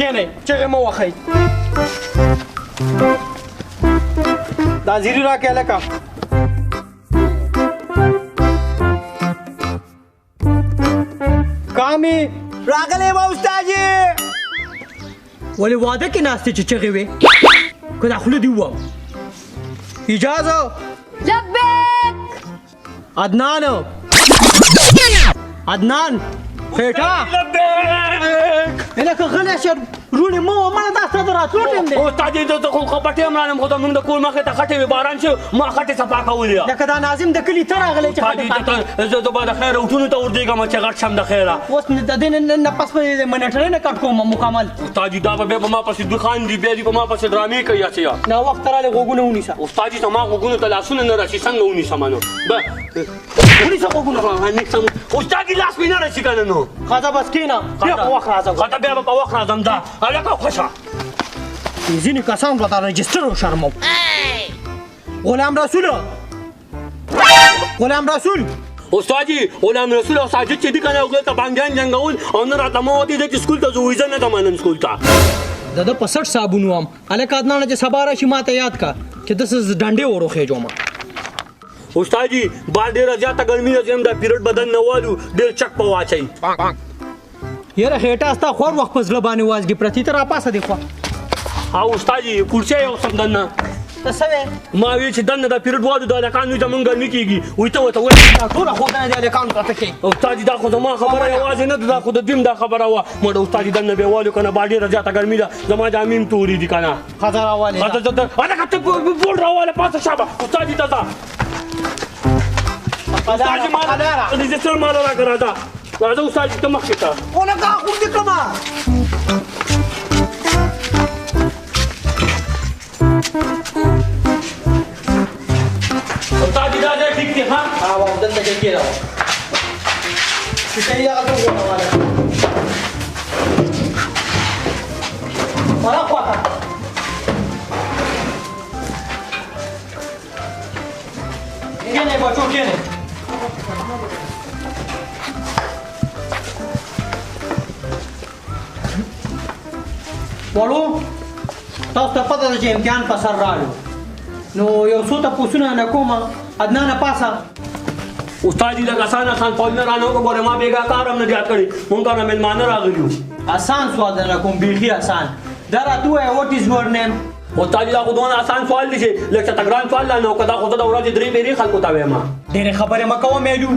کینې چغې مه وهئ دا زیري راکړه هلکه کامې راغلی به استاد جي ولې واده کې ناستې چې چغې وې که دا خوله دې ووایم اجازه لبیک عدنان خېټه هلکه غلی شه روڼې مه وه مړه دا ستا د راتلو ټیم دی استاد جي زه خو پټې هم رانم خو زموږ د کور مخې ته خټې وې باران شو ما خټې صفا کولې لکه دا ناظم د کلي ته راغلی چې زه به د خیره اوټونو ته ورځېږم چې غټ شم د خیره اوس د دې نه پس به منټرۍ نه کټ کوم مکمل استاد جي دا به بیا په ما پسې دوی خاندي بیا دي په ما پسې ډرامې کوي اچیا ناوخته راغلی غوږونه ونیسه استاد جي زما غوږونو ته لاسونه نه رسي څنګه ونیسم نو ونیسه غوږونه استاد جي لاس مې نه رسي که نه نو ښځه بس کښېنه بیا په وخت راځه ښه ته بیا به په وخت راځم دا هلکه خوشه ځینې کسان به دا رجسټر وشرموم غلام رسول استاد جي غلام رسول او ساجد چې دي که نه هغوی ته بانګیان جنګول او نه راته مه وتې ده چې سکول ته ځو زه نه ځم نن سکول ته د ده په 60 صابون وم هلکه عدنانه چې سبا راشي ما ته یاد که چې داسې ډنډې وروخېجوم استاد جي بار ډېره زیاته ګرمي ده چې هم دا پیرډ بدن نه والو ډېر چک په واچوي یاره خېټه ستا خور وخت په زړه باندې وازګې پرتې ته راپاسه دې خوا او استاد جي کورسۍ یوسم دننه ته څه وې ما وی چې دننه دا پیرډ والو د هلکان دوی ته مونږ ګرمي کېږي وایي ته ورته دا ټوله ښودنه د هلکانو ته ته کوې استاد جي دا خو زما خبره یوازې نه ده دا خو د دویم دا خبره وه مړه استاد جي دننه بیا والو که نه با ډېره زیاته ګرمي ده زما جامې هم تورې دي که نه ښځه راولې هلکه ته بول راواله پاسه شابه استاد جي ته ځه استاد جي ما رجسټر ماله راکړه راځه راځه استاد جي ته مخکې ته ولکه خوندې کړمه استاد جي دا ځای ټیک دی ښه دلته کې کېږه چې کوي هغه ته وواله ولا خواته کېنئ بچو کېنئ وړو تاسو ته پته ده چې امتحان په سر رالو نو یو څو تپوسونه نه کوم عدنانه پاسه استاد جي لږ اسانه خان فوج نه رانه وګوره ما بېګا کار هم نه زیات کړی مونږ کار نه مېلمانه راغلي وو آسان سوال درنه کوم بیخي آسان دا راته ووایه وټ از یور نیم استاد جي دا خو دونه اسان سوال دی چې لږ چاته ګران سوال لا نه وکړه دا خو زه د ورځې درې بېرې خلکو ته وایم ډېرې خبرې مه کوه میلو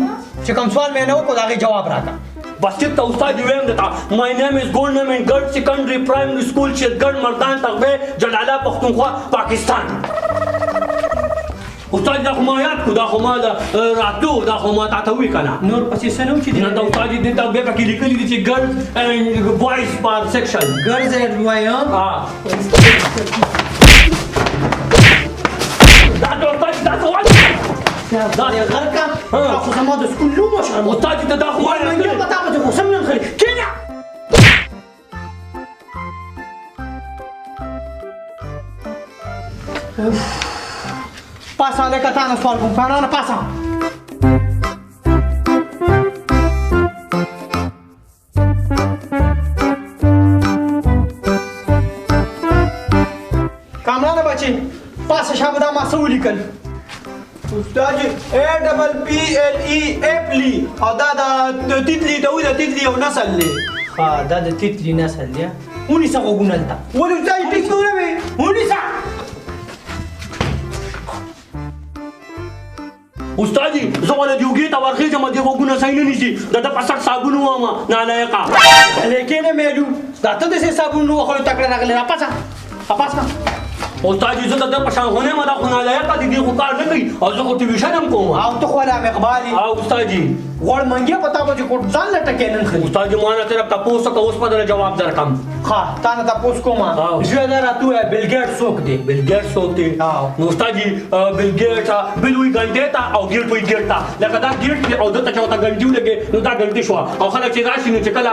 چې کوم سوال مې نه وکړو د هغې جواب راکړه بس ټیک ته استاد جي ویم درته مای نیم از ګورنمنټ ګرډ سیکنډري پرایمري سکول شیرګړ مردان تغبې جلاله پښتونخوا پاکستان استاد دا خو ما یاد کړو دا خو ما راتلو دا خو ما تاته ووایي که نه نور پسې څه نه و چې نه دا استاد جي دلته بیا پکې لیکلي دي چې ګرلز اینډ بوایز پر سیکشن ګرلز اینډ بوایز دا استاد جي دا سوال دا یې غر کا دا خو زما د سکول نوم وشرم استاد جي ته دا خو وایي منګل په تا باندې خو سم نه نښلي کېنه پاسه هلکه تا نه سوال کوم کاڼانه پاسه کامرانه بچې پاسه شابه دا ما څه ولیکل استاد جي APPLE اپلی او دا د تیتلی ته وایي د تیتلی یو نسل دی ها دا د تیتلی نسل دی ونیسه غوږونه هلته ولې استاد جي ټیک نه وي ونیسه استاد جي زه ولې د یوګې ته ورخېږم دې غوږونه صحیح نه نیسي د ده په سټ صابون ووایم نالایقه هلې کېنه میلو دا ته داسې صابون نه وخلو تکړه راغلی راپاسه راپاسه استاد جي زه د ده په شان خو نه یم دا خو نالایقه دي دې خو کار نه کوي او زه خو ټیویشن هم کوم او ته خو علام اقبال یې او استاد جي غوړ منګې په تا باندې کوټ ځان له ټکې نه نښلي استاد جي ما نه طرف تپوس وکړه اوس به درله جواب درکړم ښه تا نه تپوس کوم زه دا راته ووایه بل ګیټ څوک دی بل ګیټ څوک دی نو استاد جي بل ګیټ بل وایي ګنټې ته او ګیټ وایي ګیټ ته لکه دا ګیټ دی او دلته چې ورته ګنټې ولګې نو دا ګنټې شوه او خلک چې راشي نو چې کله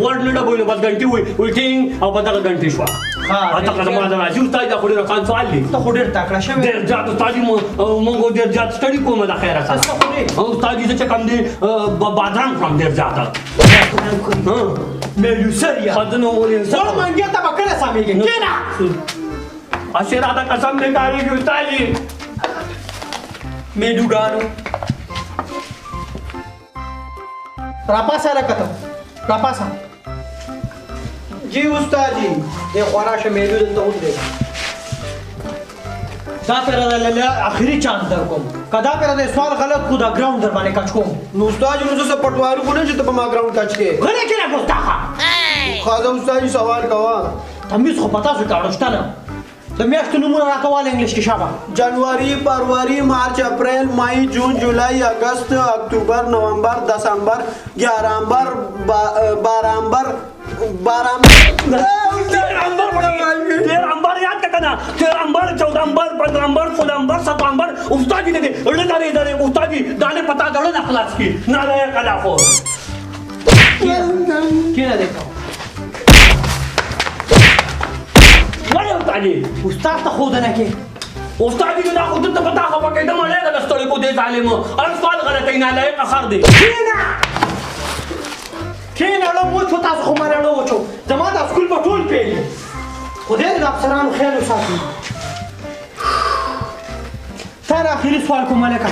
ورډ نه ډبوي نو بس ګنټې وایي ټینګ او په دغه ګنټې شوه هغه زما د راځي استاد دا خو ډېر اسان سوال دی ته خو ډېر تکړه شوی ډېر زیات استاد جي مونږ ډېر زیات سټډي کوم د خیره سره او استاد جي زه چې कम दे बादराम from there जाता मेल्युसरिया खदनो बोले सर मंगे ता बकला सामी के केना असे राधा कसम ने गाड़ी की उतारी मेडुगानो रापासा रखता रापासा जी उस्ताद जी ये ख़राश मेलू तो उतरे दा तेरा आखिरी चांस दर को कदा तेरा सवाल गलत खुदा ग्राउंड दर माने कच को नो उस्ताद जी मुझे सब पटवारी को नहीं जित पमा ग्राउंड कच के घरे के ना गुस्ताखा खाजा उस्ताद जी सवाल कवा तमीज को पता सु काडोस्ता ना तो मैं अष्ट नंबर रखवाल इंग्लिश की शाबा जनवरी फरवरी मार्च अप्रैल मई जून जुलाई अगस्त अक्टूबर नवंबर दिसंबर 11 अंबर याद करना 13 14 15 16 17 उस्ताद जी ने इधर उस्ताद जी दाने पता दड़ो ना खलास की ना रहे कला को क्या देखो वही उस्ताद जी उस्ताद तो खुद ना के उस्ताद जी ने खुद तो पता खबर के दम ले दस्तों को दे जालिम और सवाल गलत है ना ले अखर दे केना लो मو छोटा सो मारे लो छो जमात स्कूल په ټول پیل خدای دې افسرانو خیر وساتي تر اخري سوال کوم ملکه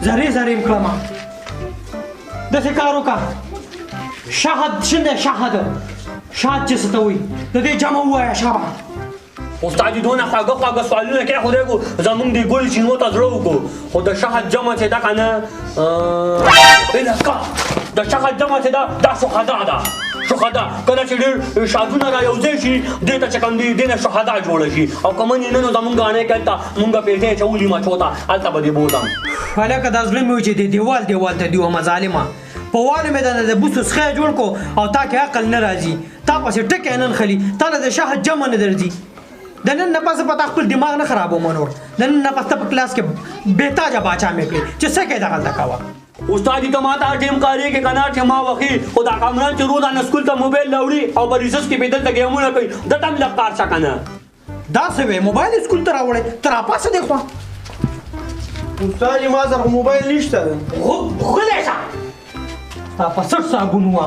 زری کلمه د فکرو کا شهادت شنه شهادت چې ستوي د دې جمع وایا شابه استاد جی دونه خواږه سوالونه کې خدای کو زمونږ دی ګول چینو ته درو کو خو د شهادت جمع چې دا کنه الهکا د شهادت جمع چې دا شهدا کله چې ډېر شادونه را یوځای شي دې ته چې کوم دي دې نه شهدا جوړ شي او کوم نه نو زمونږ غاڼې کلته مونږ پیټې چولې ما چوتا الته به دې بوتم هلکه د ظلم وي چې دیوال ته دیو مظالمه په واله مې د بوسو څخه جوړ کو او تا کې عقل نه راځي تا پسې ټکې نن خلی تا د شهادت جمع نه درځي د نن نه پس پتا خپل دماغ نه خرابو منور د نن نه پس په کلاس کې بیتاجه باچا مې کړی چې څه کې دغه تکوا استاد ته ماته ټیم کاری کې کنا چې ما وخی خدا کامران چې روزانه اسکول ته موبایل لوري او بریسس کې بدل ته گیمونه کوي د تم لپاره څه کنه دا څه وې موبایل اسکول ته راوړې تر پاسه دی خو استاد جی ما سره موبایل نشته غلې شه تا پسټ صابونوا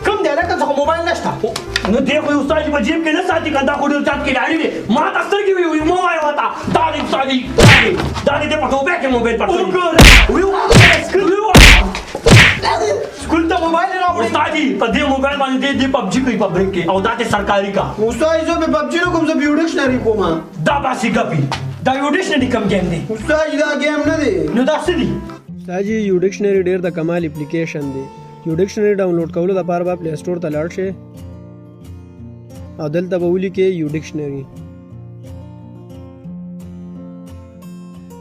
کوم دی راکه څه موبایل نشته نو دی خو استاد په جیب کې نه ساتي کنده خو ډیر چات کې لاړې دي ما تاسو کې وی مو آیا وتا دا دې استاد دا دې په توبه کې موبایل پټ स्कूल ته موبایل راوړې استاد جی په دې موبایل باندې دې پبجي کوي په بریک کې او دا ته سرکاري کا استاد جی په پبجي نو کوم څه یو ډکشنری کوم دا باسي ګپي دا یو ډکشنری کم گیم دی استاد جی دا گیم نه دی نو دا څه دی استاد جی یو ډکشنری ډیر د کمال اپلیکیشن دی یو ډکشنری ډاونلوډ کولو لپاره په پلی سٹور ته لاړ شئ او دلته به ولیکئ یو ډکشنری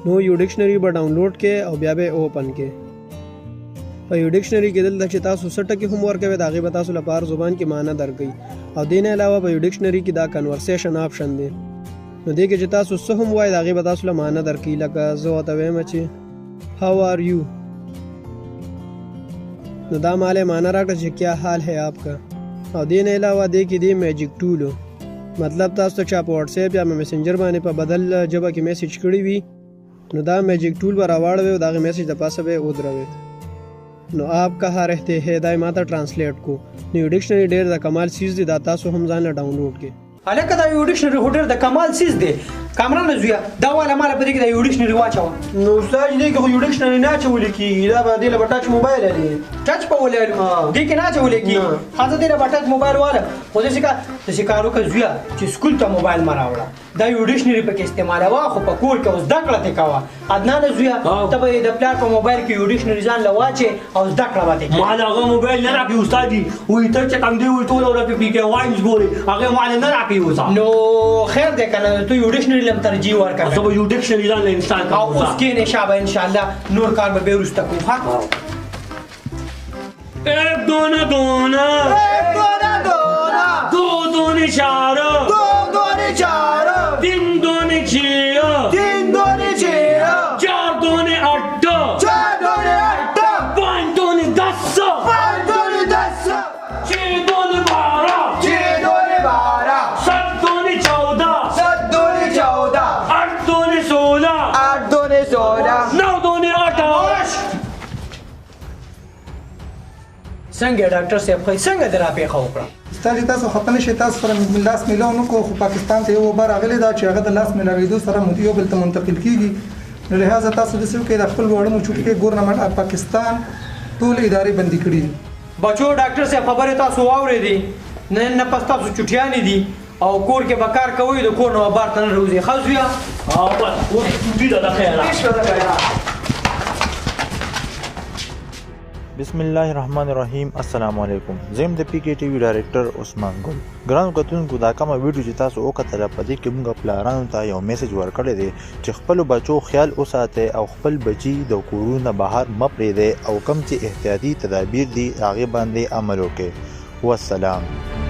نو یو ډکشنری به ډاونلوډ کې او بیا به اوپن کې په یو ډکشنری کې دلته چې تاسو 60 کې هم ورکوي دا غي به تاسو لپاره زبان کې معنی درکړي او دین علاوه په یو ډکشنری کې دا کنورسیشن آپشن دی نو دې کې چې تاسو څه هم وایي دا غي به تاسو له معنی درکړي لکه زه وته وایم چې هاو آر یو نو دا مالے معنی راکړه چې کیا حال ہے آپ کا او دین علاوه دې کې دی میجیک ټول مطلب تاسو چا په واتس اپ یا میسنجر باندې په بدل جبه کې میسج کړی وي نو دا میجیک ټول به راوړوي او دا میسج د پاسه به ودروي نو آپ کہاں رہتے ہیں دا ماته ټرانسلیټ کو نو ډکشنری ډیر د کمال سیز دی دا تاسو هم ځان ډاونلوډ کې هلکه دا یو ډکشنری هوټل د کمال سیز دی کامران زویا دا والا مال په دې کې د یو ډکشنری واچو نو استاد جی کې یو ډکشنری نه چولې کی دا باندې له ټچ موبایل لري ټچ په ولې دې کې نه چولې کی حاضر دې له ټچ موبایل والا خو دې څه کارو کې زویا چې سکول ته موبایل مراوړه دا یو ډکشنری په کې استعمال وا خو په کور کې اوس دکړه ته کاوه ادنان زویا ته به د پلان په موبایل کې یو ډکشنری ځان لواچې او دکړه وته ما هغه موبایل نه راکې استاد جی وې ته چې کوم دی وې ټول اورې پی کې واینز ګوري هغه مال نه راکې وسه نو خیر دې کنه ته یو ډکشنری لم ترجیح ورکړه زه به یو ډکشنری ځان له انسان او اوس کې نه شابه ان شاء الله نور کار به ورسته کوم ها एक दोना दोना दो दोने चार तीन दोने छह चार दोने आठ पाँच दोने 10 छह दोने 12 सात दोने 14 आठ दोने 16 9 दोने 18 څنګه ډاکټر صاحب خو څنګه درا پیښه وکړه استاد تاسو خپل شي تاسو سره لاس میلاو نو کو خو پاکستان ته یو بار راغلی دا چې هغه د لاس میلاوېدو سره یو بل ته منتقل کیږي نو لہذا تاسو د څه کې د خپل وړو چټکي ګورنمنت پاکستان ټول ادارې بندي کړې دي بچو ډاکټر صاحب خبره تاسو واورېدې نن نه پس تاسو چټیانې دي او کور کې به کار کوئ د کور نه بار ته نه روزي ښه زویه بس اوس ډوډۍ ده د خیره بسم الله الرحمن الرحیم السلام علیکم زم د پی کې ټي وی ډایریکټر عثمان ګل ګران کتونکو دا کومه ویډیو چې تاسو وکړه په دې کې موږ پلانونو ته یو میسج ورکړی دی چې خپل بچو خیال وساتئ او خپل بچي د کورونو بهر مه پرېږدئ او کوم چې احتیاطي تدابیر دي هغې باندې عمل وکړئ والسلام